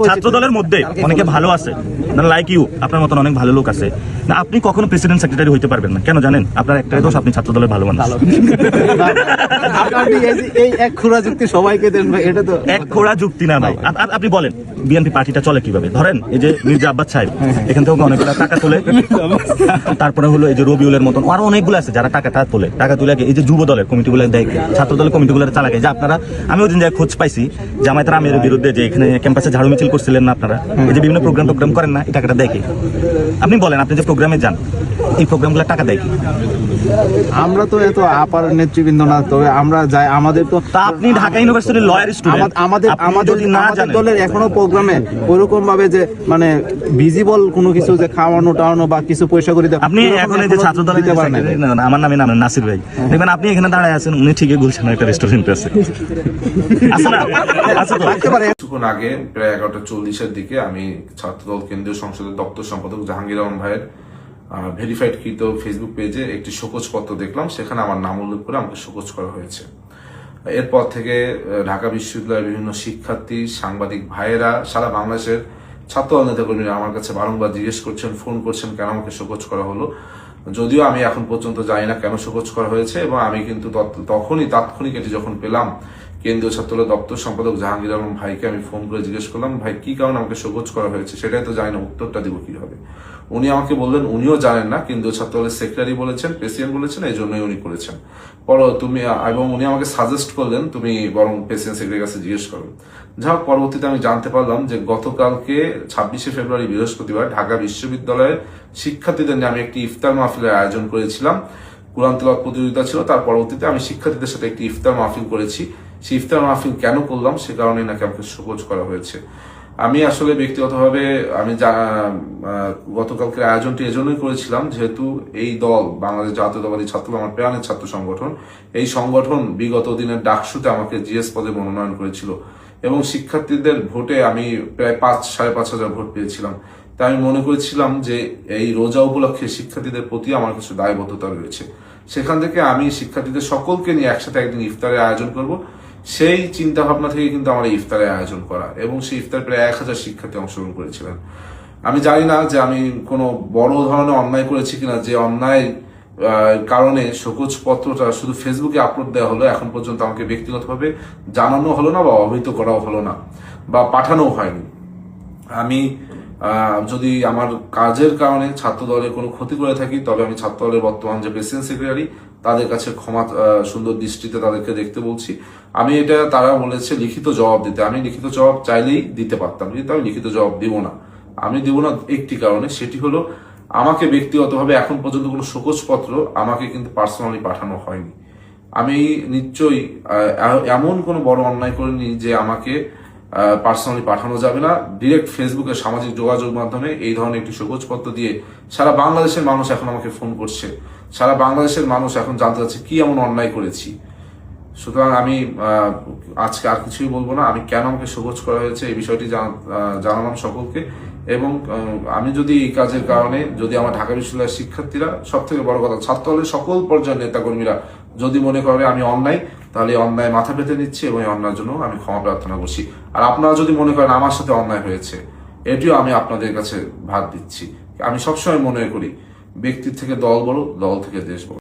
ছাত্র দলের মধ্যে অনেকে ভালো আছে, লাইক ইউ, আপনার মতন অনেক ভালো লোক আছে না। আপনি কখনো প্রেসিডেন্ট সেক্রেটারি হইতে পারবেন না, কেন জানেন? আপনার একটাই দোষ, আপনি ছাত্র দলের ভালো মানুষ। এই এক খোড়া যুক্তি সবাইকে দেন ভাই, এটা তো এক খোড়া যুক্তি না ভাই। আপনি বলেন বিএনপি পার্টিটা চলে কিভাবে? ধরেন এই যে মির্জা আব্বাস সাহেব, এখান থেকে অনেকগুলো টাকা তোলে। তারপরে হলো এই যে রবিউলের মতন আরো অনেকগুলো আছে যারা টাকাটা তোলে, টাকা তুলে এই যে যুব দলের কমিটিগুলো দেয়, ছাত্র দলের কমিটিগুলো চালাকে। যে আপনারা, আমি ওই দিন যাই খোঁজ পাইছি জামায়াতের আমিরের বিরুদ্ধে যে এখানে ক্যাম্পাসে ঝাড়ু মিছিল করছিলেন না আপনারা, এই যে বিভিন্ন প্রোগ্রাম করেন না, এই টাকাটা দেয় কি? আপনি বলেন, আপনি যে প্রোগ্রামে যান, এই প্রোগ্রামগুলো টাকা দেয় কি? আমরা তো এত আপার নেতৃবৃন্দ না, তবে আমরা যাই, আমাদের তো আপনি ঢাকা ইউনিভার্সিটির লয়ার স্টুডেন্ট, আমাদের দলের এখনো প্রোগ্রামে ওইরকম ভাবে যে মানে ভিজিবল কোনো কিছু যে খাওয়ানো টাওয়ানো বা কিছু পয়সা করে আপনি এখন এই যে ছাত্র দলের আমার নামে নাম নাসির ভাই, দেখবেন আপনি এখানে দাঁড়ায় আছেন, উনি ঠিকই বলছেন একটা রেস্টুরেন্ট আছে। কিছুক্ষণ আগে প্রায় 11:40-এর দিকে আমি ছাত্রদল কেন্দ্রীয় সংসদের দপ্তর সম্পাদক জাহাঙ্গীর আলম ভাইয়ের ভেরিফাইড কৃত ফেসবুক পেজে একটি শোকজপত্র দেখলাম, সেখানে আমার নাম উল্লেখ করে আমাকে শোকজ করা হয়েছে। এরপর থেকে ঢাকা বিশ্ববিদ্যালয়ের বিভিন্ন শিক্ষার্থী, সাংবাদিক ভাইয়েরা, সারা বাংলাদেশের ছাত্রদল নেতাকর্মীরা আমার কাছে বারংবার জিজ্ঞেস করছেন, ফোন করছেন কেন আমাকে শোকজ করা হলো। যদিও আমি এখন পর্যন্ত জানি না কেন শোকজ করা হয়েছে, এবং আমি কিন্তু তখনই তাৎক্ষণিক এটি যখন পেলাম, কেন্দ্রীয় ছাত্রদল দপ্তর সম্পাদক জাহাঙ্গীর আলম ভাইকে আমি ফোন করে জিজ্ঞেস করলাম, ভাই কি কারণে আমাকে শোকজ করা হয়েছে, সেটাই তো জানি না, উত্তরটা দিব কিভাবে। উনি আমাকে বললেন উনিও জানেন না, কেন্দ্রীয় ছাত্রদলের সেক্রেটারি বলেছেন, প্রেসিডেন্ট বলেছেন, এই জন্যই উনি করেছেন। এবং উনি আমাকে সাজেস্ট করলেন তুমি বরং প্রেসিডেন্ট সেক্রেটারির কাছে জিজ্ঞেস করো। যা হোক, পরবর্তীতে আমি জানতে পারলাম যে গতকালকে 26শে ফেব্রুয়ারি বৃহস্পতিবার ঢাকা বিশ্ববিদ্যালয়ের শিক্ষার্থীদের নিয়ে আমি একটি ইফতার মাহফিলের আয়োজন করেছিলাম। কুরআন তেলাওয়াত প্রতিযোগিতা ছিল, তার পরবর্তীতে আমি শিক্ষার্থীদের সাথে একটি ইফতার মাহফিল করেছি। সেই ইফতার মাহফিল কেন করলাম সে কারণে নাকি আমাকে শোকজ করা হয়েছে। আমি আসলে ব্যক্তিগতভাবে আমি গতকালকের আয়োজনটি এজন্যই করেছিলাম, যেহেতু এই দল বাংলাদেশ জাতীয়তাবাদী ছাত্র, আমার প্রাণের ছাত্র সংগঠন, এই সংগঠন বিগত দিনের ডাকসুতে আমাকে জিএস পদে মনোনয়ন করেছিল, এবং শিক্ষার্থীদের ভোটে আমি প্রায় 5,500 ভোট পেয়েছিলাম। তাই আমি মনে করেছিলাম যে এই রোজা উপলক্ষে শিক্ষার্থীদের প্রতি আমার কিছু দায়বদ্ধতা রয়েছে। সেখান থেকে আমি শিক্ষার্থীদের সকলকে নিয়ে একসাথে একদিন ইফতারের আয়োজন করব, সেই চিন্তা ভাবনা থেকে কিন্তু আমার ইফতারের আয়োজন করা, এবং সেই ইফতার প্রায় 1000 শিক্ষার্থী অংশগ্রহণ করেছিলেন। আমি জানি না যে আমি কোনো বড় ধরনের অন্যায় করেছি কিনা, যে অন্যায় কারণে শোকজ পত্রটা শুধু ফেসবুকে আপলোড দেওয়া হলো, এখন পর্যন্ত আমাকে ব্যক্তিগতভাবে জানানো হলো না বা অবহিত করাও হলো না বা পাঠানো হয়নি। আমি যদি আমার কাজের কারণে ছাত্র দলের কোনো ক্ষতি করে থাকি, তবে আমি ছাত্র দলের বর্তমান যে প্রেসিডেন্ট সেক্রেটারি, তাদের কাছে ক্ষমা সুন্দর দৃষ্টিতে তাদেরকে দেখতে বলছি। আমি এটা, তারা বলেছে লিখিত জবাব দিতে, আমি লিখিত জবাব চাইলেই দিতে পারতাম, কিন্তু আমি লিখিত জবাব দিব না। আমি দিব না একটি কারণে, সেটি হলো আমাকে ব্যক্তিগতভাবে এখন পর্যন্ত কোনো শোকজ পত্র আমাকে কিন্তু পার্সোনালি পাঠানো হয়নি। আমি নিশ্চয়ই এমন কোনো বড় অন্যায় করিনি যে আমাকে পার্সোনালি পাঠানো যাবে না। ডিরেক্ট ফেসবুকে সামাজিক যোগাযোগ মাধ্যমে এই ধরনের একটি শোকজপত্র দিয়ে সারা বাংলাদেশের মানুষ এখন আমাকে ফোন করছে, সারা বাংলাদেশের মানুষ এখন জানতে চাচ্ছে কি এমন অন্যায় করেছি। সুতরাং আমি আজকে আর কিছুই বলবো না। আমি কেন আমাকে শোকজ করা হয়েছে এই বিষয়টি জানালাম সকলকে, এবং আমি যদি এই কাজের কারণে, যদি আমার ঢাকা বিশ্ববিদ্যালয়ের শিক্ষার্থীরা, সব থেকে বড় কথা ছাত্র দলের সকল পর্যায়ের নেতাকর্মীরা যদি মনে করে আমি অন্যায়, তাহলে অন্যায় মাথা পেতে নিচ্ছি এবং এই অন্যায়ের জন্য আমি ক্ষমা প্রার্থনা করছি। আর আপনারা যদি মনে করেন আমার সাথে অন্যায় হয়েছে, এটিও আমি আপনাদের কাছে ভাত দিচ্ছি। আমি সবসময় মনে করি ব্যক্তির থেকে দল বড়, দল থেকে দেশ বড়।